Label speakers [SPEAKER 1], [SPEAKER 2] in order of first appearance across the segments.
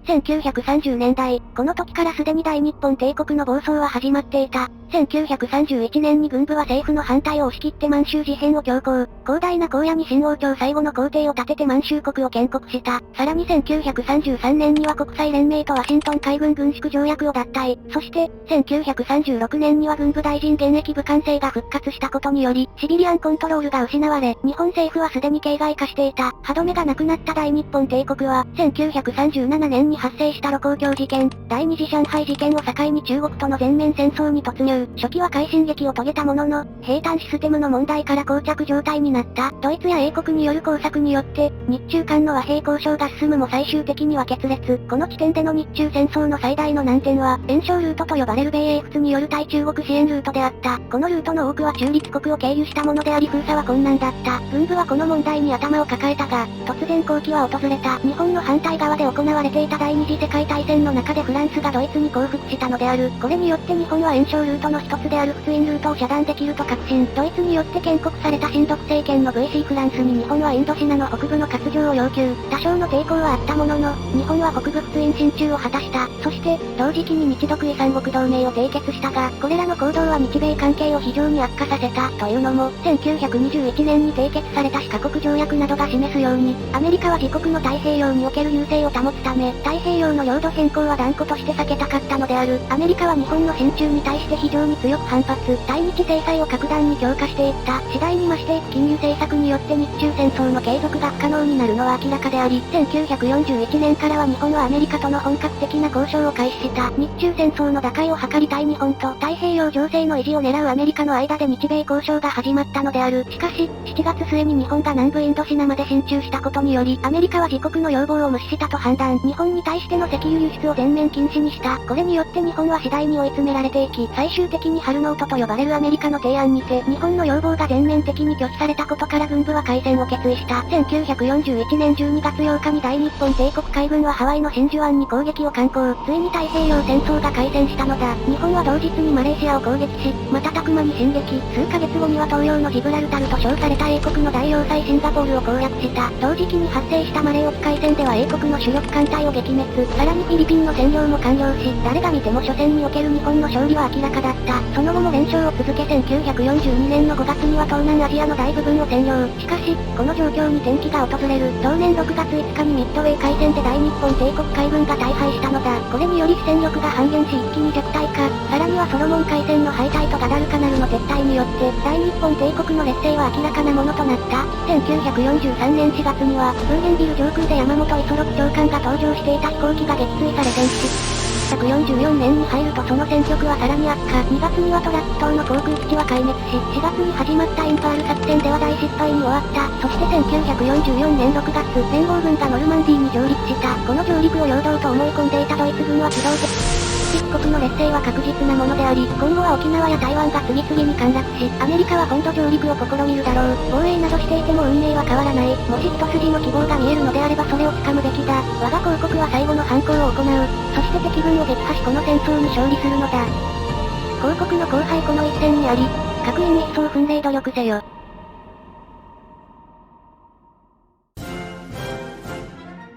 [SPEAKER 1] 1930年代、この時からすでに大日本帝国の暴走は始まっていた。1931年に軍部は政府の反対を押し切って満州事変を強行。広大な荒野に清王朝最後の皇帝を建てて満州国を建国した。さらに1933年には国際連盟とワシントン海軍軍縮条約を脱退。そして、1936年には軍部大臣現役武官制が復活したことにより、シビリアンコントロールが失われ、日本政府はすでに形骸化していた。歯止めがなくなった大日本帝国は、1937年に発生した盧溝橋事件、第二次上海事件を境に中国との全面戦争に突入。初期は快進撃を遂げたものの、兵站システムの問題から膠着状態になった。ドイツや英国による工作によって、日中間の和平交渉が進むも最終的には決裂。この地点での日中戦争の最大の難点は、炎症ルートと呼ばれる米英仏による対中国支援ルートであった。このルートの多くは中立国を経由したものであり封鎖は困難だった。軍部はこの問題に頭を抱えたが、突然好機は訪れた。日本の反対側で行われていた第二次世界大戦の中でフランスがドイツに降伏したのである。これによって日本は炎症ルートの一つである仏印ルートを遮断できると確信。ドイツによって建国された親独政権の VC フランスに日本はインドシナの北部の割譲を要求。多少の抵抗はあったものの、日本は北部仏印進駐を果たした。そして、同時期に日独伊三国同盟を締結したが、これらの行動は日米関係を非常に悪化させた。というのも、1921年に締結された四カ国条約などが示すように、アメリカは自国の太平洋における優勢を保つため、太平洋の領土変更は断固として避けたかったのである。アメリカは日本の進駐に対して非常に強く反発。対日制裁を格段に強化していった。次第に増していく金融政策によって日中戦争の継続が不可能になるのは明らかであり、1941年からは日本はアメリカとの本格的な交渉を開始した。日中戦争の打開を図りたい日本と太平洋情勢の維持を狙うアメリカの間で日米交渉が始まったのである。しかし、7月末に日本が南部インドシナまで進駐したことにより、アメリカは自国の要望を無視したと判断。日本に対しての石油輸出を全面禁止にした。これによって日本は次第に追い詰められていき、最終的にハルノートと呼ばれるアメリカの提案にて、日本の要望が全面的に拒否されたことから軍部は開戦を決意した。1941年12月8日に大日本帝国海軍はハワイの真珠湾に攻撃を敢行。ついに太平洋戦争が開戦したのだ。日本は同日にマレーシアを攻撃し、瞬く間に進撃。数ヶ月後には東洋のジブラルタルと称された英国の大要塞シンガポールを攻略した。同時期に発生したマレー沖海戦では英国の主力艦隊を撃滅。さらにフィリピンの占領も完了し、誰が見ても初戦における日本の勝利は明らかだった。その後も連勝を続け1942年の5月には東南アジアの大部分を占領。しかし、この状況に転機が訪れる。同年6月5日にミッドウェー海戦で大日本帝国海軍が大敗したのだ。これにより戦力が半減し一気に弱体化。さらにはソロモン海戦の敗退とガダルカナルの撤退によって、大日本帝国の劣勢は明らかなものとなった。1943年4月には、ブーゲンビル上空で山本五十六長官が搭乗していた飛行機が撃墜され戦死。1944年に入るとその戦局はさらに悪化。2月にはトラック島の航空基地は壊滅し、4月に始まったインパール作戦では大失敗に終わった。そして1944年6月、連合軍がノルマンディーに上陸した。この上陸を陽動と思い込んでいたドイツ軍は機動的。一国の劣勢は確実なものであり、今後は沖縄や台湾が次々に陥落し、アメリカは本土上陸を試みるだろう。防衛などしていても運命は変わらない。もし一筋の希望が見えるのであればそれを掴むべきだ。我が皇国は最後の反抗を行う。そして敵軍を撃破しこの戦争に勝利するのだ。皇国の荒廃この一戦にあり、各員一層奮励努力せよ。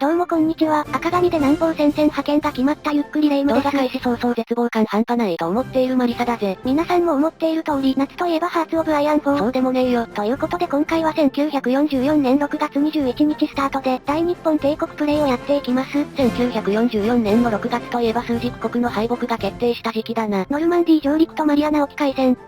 [SPEAKER 1] どうもこんにちは。赤髪で南方戦線派遣が決まったゆっくりレ夢ムです。
[SPEAKER 2] 開始早々絶望感半端ないと思っているマリサだぜ。
[SPEAKER 1] 皆さんも思っている通り、夏といえばハーツオブアイアン4。
[SPEAKER 2] そうでもねえよ。
[SPEAKER 1] ということで今回は1944年6月21日スタートで、大日本帝国プレイをやっていきます。
[SPEAKER 2] 1944年の6月といえば枢軸国の敗北が決定した時期だな。
[SPEAKER 1] ノルマンディー上陸とマリアナ沖海戦。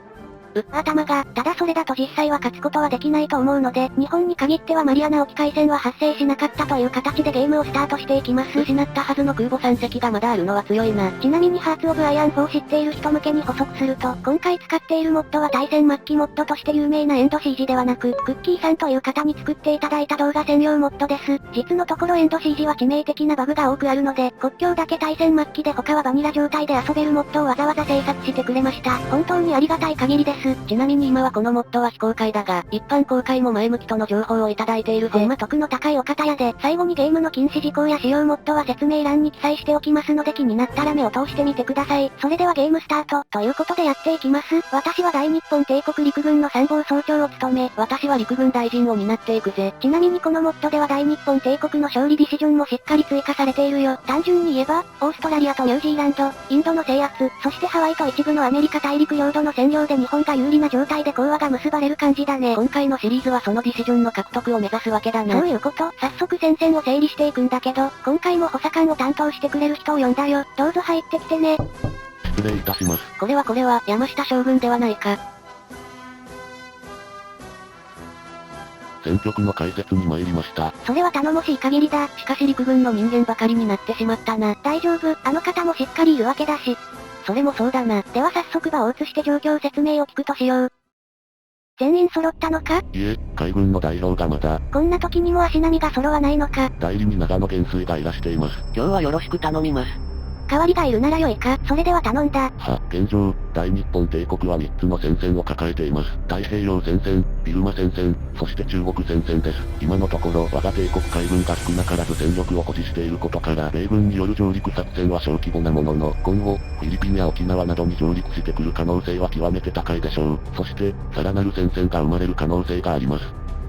[SPEAKER 1] 頭が、ただそれだと実際は勝つことはできないと思うので、日本に限ってはマリアナ沖海戦は発生しなかったという形でゲームをスタートしていきます。
[SPEAKER 2] 失ったはずの空母3隻がまだあるのは強いな。
[SPEAKER 1] ちなみにハーツオブアイアン4を知っている人向けに補足すると、今回使っているモッドは対戦末期モッドとして有名なエンドシージではなく、クッキーさんという方に作っていただいた動画専用モッドです。実のところエンドシージは致命的なバグが多くあるので、国境だけ対戦末期で他はバニラ状態で遊べるモッドをわざわざ制作してくれました。本当にありがたい限りです。。
[SPEAKER 2] ちなみに今はこのモッドは非公開だが、一般公開も前向きとの情報をいただいているぜ。
[SPEAKER 1] 得の高いお方やで、最後にゲームの禁止事項や使用モッドは説明欄に記載しておきますので気になったら目を通してみてください。それではゲームスタート、ということでやっていきます。私は大日本帝国陸軍の参謀総長を務め、
[SPEAKER 2] 私は陸軍大臣を担っていくぜ。
[SPEAKER 1] ちなみにこのモッドでは大日本帝国の勝利ディシジョンもしっかり追加されているよ。単純に言えば、オーストラリアとニュージーランド、インドの制圧、そしてハワイと一部のアメリカ大陸領土の占領で日本が有利な状態で講和が結ばれる感じだね。
[SPEAKER 2] 今回のシリーズはそのディシジョンの獲得を目指すわけだな。
[SPEAKER 1] そういうこと。早速戦線を整理していくんだけど、今回も補佐官を担当してくれる人を呼んだよ。どうぞ入ってきてね。
[SPEAKER 3] 失礼いたします。
[SPEAKER 2] これは、山下将軍ではないか。
[SPEAKER 3] 戦局の解説に参りました。
[SPEAKER 1] それは頼もしい限りだ。
[SPEAKER 2] しかし陸軍の人間ばかりになってしまったな。
[SPEAKER 1] 大丈夫、あの方もしっかりいるわけだし。
[SPEAKER 2] それもそうだな。
[SPEAKER 1] では早速場を移して状況説明を聞くとしよう。全員揃ったのか？
[SPEAKER 3] いえ、海軍の代表がまだ。
[SPEAKER 1] こんな時にも足並みが揃わないのか？
[SPEAKER 3] 代理に長野元帥がいらしています。
[SPEAKER 2] 今日はよろしく頼みます。
[SPEAKER 1] 代わりがいるなら良いか、それでは頼んだ。
[SPEAKER 3] 現状、大日本帝国は3つの戦線を抱えています。太平洋戦線、ビルマ戦線、そして中国戦線です。今のところ、我が帝国海軍が少なからず戦力を保持していることから、米軍による上陸作戦は小規模なものの、今後、フィリピンや沖縄などに上陸してくる可能性は極めて高いでしょう。そして、さらなる戦線が生まれる可能性があります。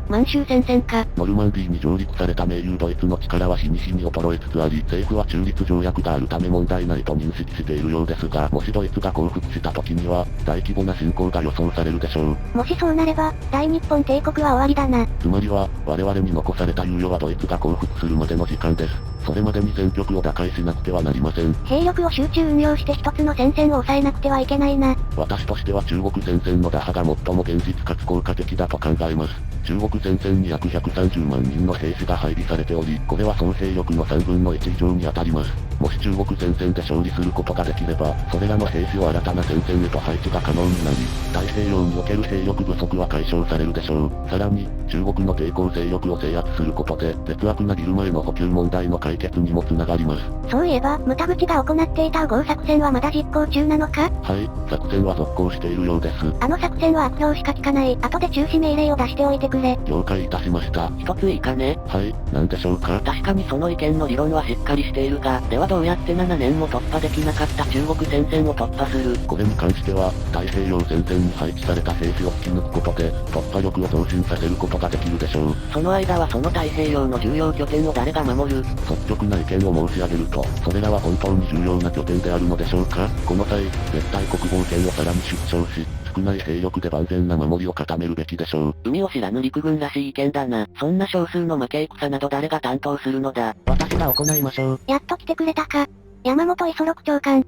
[SPEAKER 2] 満州戦線か。
[SPEAKER 3] ノルマンディーに上陸された盟友ドイツの力は日に日に衰えつつあり、政府は中立条約があるため問題ないと認識しているようですが、もしドイツが降伏した時には、大規模な侵攻が予想されるでしょう。
[SPEAKER 1] もしそうなれば、大日本帝国は終わりだな。
[SPEAKER 3] つまりは、我々に残された猶予はドイツが降伏するまでの時間です。それまでに戦局を打開しなくてはなりません。
[SPEAKER 1] 兵力を集中運用して一つの戦線を抑えなくてはいけないな。
[SPEAKER 3] 私としては中国戦線の打破が最も現実かつ効果的だと考えます。中国戦線に約130万人の兵士が配備されており、これは総兵力の3分の1以上に当たります。もし中国戦線で勝利することができれば、それらの兵士を新たな戦線へと配置が可能になり、太平洋における兵力不足は解消されるでしょう。さらに、中国の抵抗勢力を制圧することで、劣悪なビルマへの補給問題の解決にもつながります。
[SPEAKER 1] そういえば、牟田口が行っていた右往作戦はまだ実行中なのか？
[SPEAKER 3] はい、作戦は続行しているようです。
[SPEAKER 1] あの作戦は悪評しか聞かない。後で中止命令を出しておいてくれ。
[SPEAKER 3] 了解いたしました。
[SPEAKER 2] 一ついいかね？
[SPEAKER 3] はい、なんでしょうか？
[SPEAKER 2] 確かにその意見の理論はしっかりしているが、ではどうやって7年も突破できなかった中国戦線を突破する？
[SPEAKER 3] これに関しては、太平洋戦線に配置された兵士を引き抜くことで、突破力を増進させることができるでしょう。
[SPEAKER 2] その間はその太平洋の重要拠点を誰が守る？
[SPEAKER 3] 率直な意見を申し上げると、それらは本当に重要な拠点であるのでしょうか？この際、絶対国防権をさらに出張し、少ない兵力で万全な守りを固めるべきでしょう。
[SPEAKER 2] 海を知らぬ陸軍らしい意見だな。そんな少数の負け戦など誰が担当するのだ？
[SPEAKER 3] 私が行いましょう。
[SPEAKER 1] やっと来てくれたか。山本五十六長官。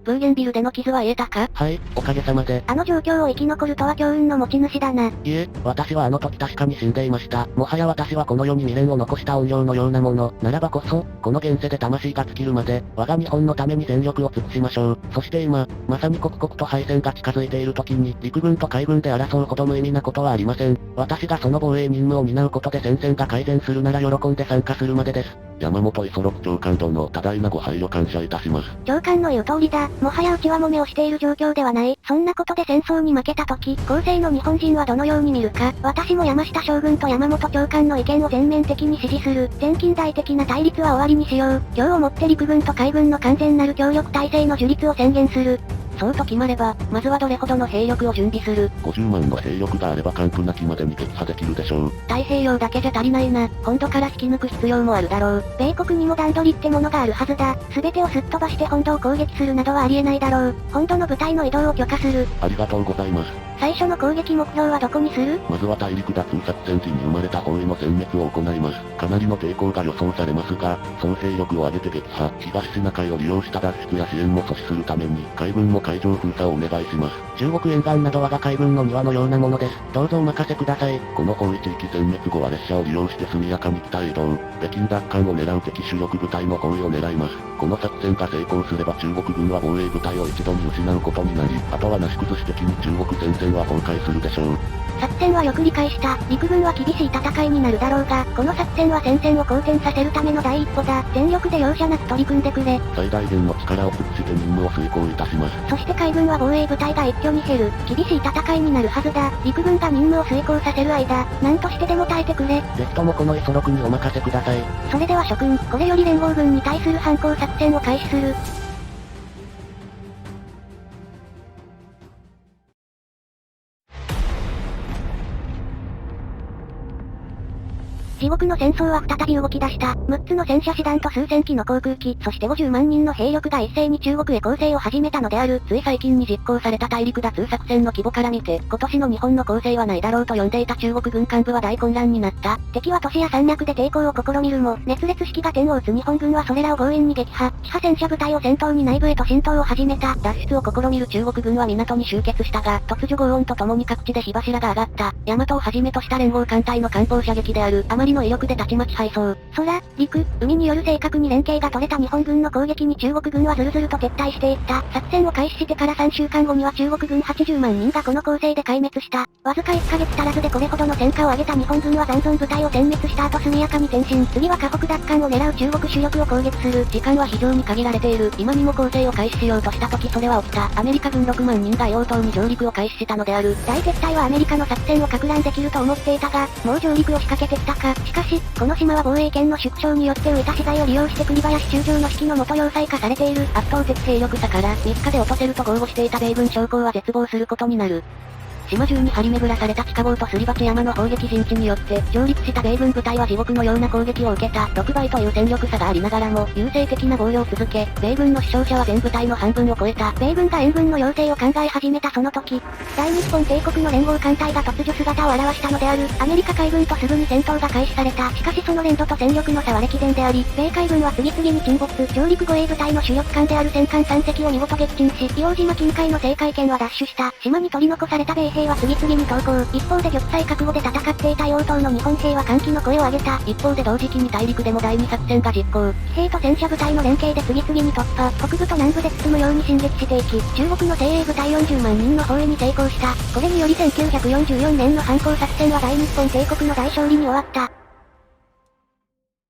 [SPEAKER 2] ブーゲンビルでの傷は癒えたか？
[SPEAKER 3] はい、おかげさまで。
[SPEAKER 1] あの状況を生き残るとは強運の持ち主だな。
[SPEAKER 3] いえ、私はあの時確かに死んでいました。もはや私はこの世に未練を残した怨霊のようなもの。ならばこそ、この現世で魂が尽きるまで、我が日本のために全力を尽くしましょう。そして今、まさに刻々と敗戦が近づいている時に、陸軍と海軍で争うほど無意味なことはありません。私がその防衛任務を担うことで戦線が改善するなら喜んで参加するまでです。山本五十六長官殿、多大なご配慮感謝いたします。
[SPEAKER 1] 長官の言う通りだ。もはやうちは揉めをしている状況ではない。そんなことで戦争に負けた時、後世の日本人はどのように見るか。私も山下将軍と山本長官の意見を全面的に支持する。全近代的な対立は終わりにしよう。今日をもって陸軍と海軍の完全なる協力体制の樹立を宣言する。
[SPEAKER 2] そうと決まれば、まずはどれほどの兵力を準備する
[SPEAKER 3] ？50万の兵力があれば完膚なきまでに撃破できるでしょう。
[SPEAKER 2] 太平洋だけじゃ足りないな。本土から引き抜く必要もあるだろう。
[SPEAKER 1] 米国にも段取りってものがあるはずだ。全てをすっ飛ばして本土を攻撃するなどはありえないだろう。本土の部隊の移動を許可する。
[SPEAKER 3] ありがとうございます。
[SPEAKER 1] 最初の攻撃目標はどこにする？
[SPEAKER 3] まずは大陸脱出作戦時に生まれた包囲の殲滅を行います。かなりの抵抗が予想されますが、総兵力を上げて撃破、東シナ海を利用した脱出や支援も阻止するために、海軍も海上封鎖をお願いします。
[SPEAKER 2] 中国沿岸など我が海軍の庭のようなものです。どうぞお任せください。
[SPEAKER 3] この包囲地域殲滅後は列車を利用して速やかに北へ移動。北京奪還を狙う敵主力部隊の包囲を狙います。この作戦が成功すれば中国軍は防衛部隊を一度に失うことになり、あとはなし崩し的に中国戦線戦は崩壊するでしょう。
[SPEAKER 1] 作戦はよく理解した。陸軍は厳しい戦いになるだろうが、この作戦は戦線を好転させるための第一歩だ。全力で容赦なく取り組んでくれ。
[SPEAKER 3] 最大限の力を尽くして任務を遂行いたします。
[SPEAKER 1] そして海軍は防衛部隊が一挙に減る。厳しい戦いになるはずだ。陸軍が任務を遂行させる間、何としてでも耐えてくれ。
[SPEAKER 2] ぜひともこのイソロクにお任せください。
[SPEAKER 1] それでは諸君、これより連合軍に対する反攻作戦を開始する。地獄の戦争は再び動き出した。6つの戦車師団と数千機の航空機、そして50万人の兵力が一斉に中国へ攻勢を始めたのである。つい最近に実行された大陸脱作戦の規模から見て、今年の日本の攻勢はないだろうと呼んでいた中国軍幹部は大混乱になった。敵は都市や山脈で抵抗を試みるも、熱烈式が点を打つ日本軍はそれらを強引に撃破。地下戦車部隊を先頭に内部へと浸透を始めた。
[SPEAKER 2] 脱出を試みる中国軍は港に集結したが、突如轟音とともに各地で火柱が上がった。大和をはじめとした連合艦隊の艦砲射撃である。あまりの威力でたちまち敗走。
[SPEAKER 1] 空、陸、海による正確に連携が取れた日本軍の攻撃に中国軍はずるずると撤退していった。作戦を開始してから3週間後には中国軍80万人がこの攻勢で壊滅した。わずか1ヶ月足らずでこれほどの戦果を上げた日本軍は残存部隊を殲滅した後速やかに転身。次は河北奪還を狙う中国主力を攻撃する。
[SPEAKER 2] 時間は非常に限られている。今にも攻勢を開始しようとした時それは起きた。アメリカ軍6万人が硫黄島に上陸を開始したのである。
[SPEAKER 1] 大撤退はアメリカの作戦を撹乱できると思っていたが、もう上陸を仕掛けてきたか。しかし、この島は防衛権の縮小によって浮いた資材を利用して栗林中将の指揮のもと要塞化されている。
[SPEAKER 2] 圧倒的兵力差から3日で落とせると豪語していた米軍将校は絶望することになる。島中に張り巡らされた地下壕とすり鉢山の砲撃陣地によって上陸した米軍部隊は地獄のような攻撃を受けた。6倍という戦力差がありながらも優勢的な防御を続け、米軍の死傷者は全部隊の半分を超えた。
[SPEAKER 1] 米軍が援軍の要請を考え始めたその時、大日本帝国の連合艦隊が突如姿を現したのである。アメリカ海軍とすぐに戦闘が開始された。しかしその連度と戦力の差は歴然であり、米海軍は次々に沈没。上陸護衛部隊の主力艦である戦艦3隻を見事撃沈し、硫黄島近海の制海権は奪取した。島に取り残された米兵は次々に投降。一方で玉砕覚悟で戦っていた硫黄島の日本兵は歓喜の声を上げた。
[SPEAKER 2] 一方で同時期に大陸でも第2作戦が実行。
[SPEAKER 1] 騎兵と戦車部隊の連携で次々に突破。北部と南部で包むように進撃していき、中国の精鋭部隊40万人の防衛に成功した。これにより1944年の反攻作戦は大日本帝国の大勝利に終わった。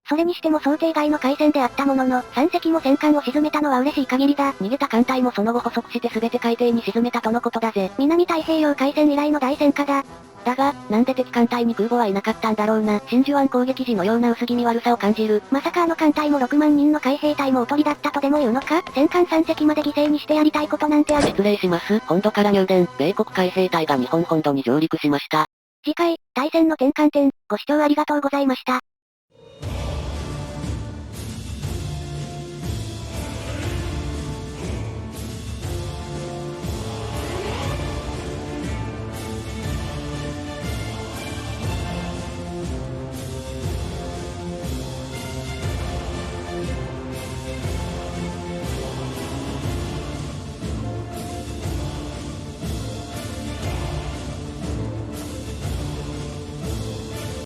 [SPEAKER 1] それにしても想定外の海戦であったものの、3隻も戦艦を沈めたのは嬉しい限りだ。
[SPEAKER 2] 逃げた艦隊もその後捕捉して全て海底に沈めたとのことだぜ。
[SPEAKER 1] 南太平洋海戦以来の大戦果だ。
[SPEAKER 2] だが、なんで敵艦隊に空母はいなかったんだろうな。真珠湾攻撃時のような薄気味悪さを感じる。
[SPEAKER 1] まさかあの艦隊も6万人の海兵隊もおとりだったとでも言うのか。戦艦3隻まで犠牲にしてやりたいことなんてある。
[SPEAKER 2] 失礼します。本土から入電、米国海兵隊が日本本土に上陸しました。
[SPEAKER 1] 次回、大戦の転換点、ご視聴ありがとうございました。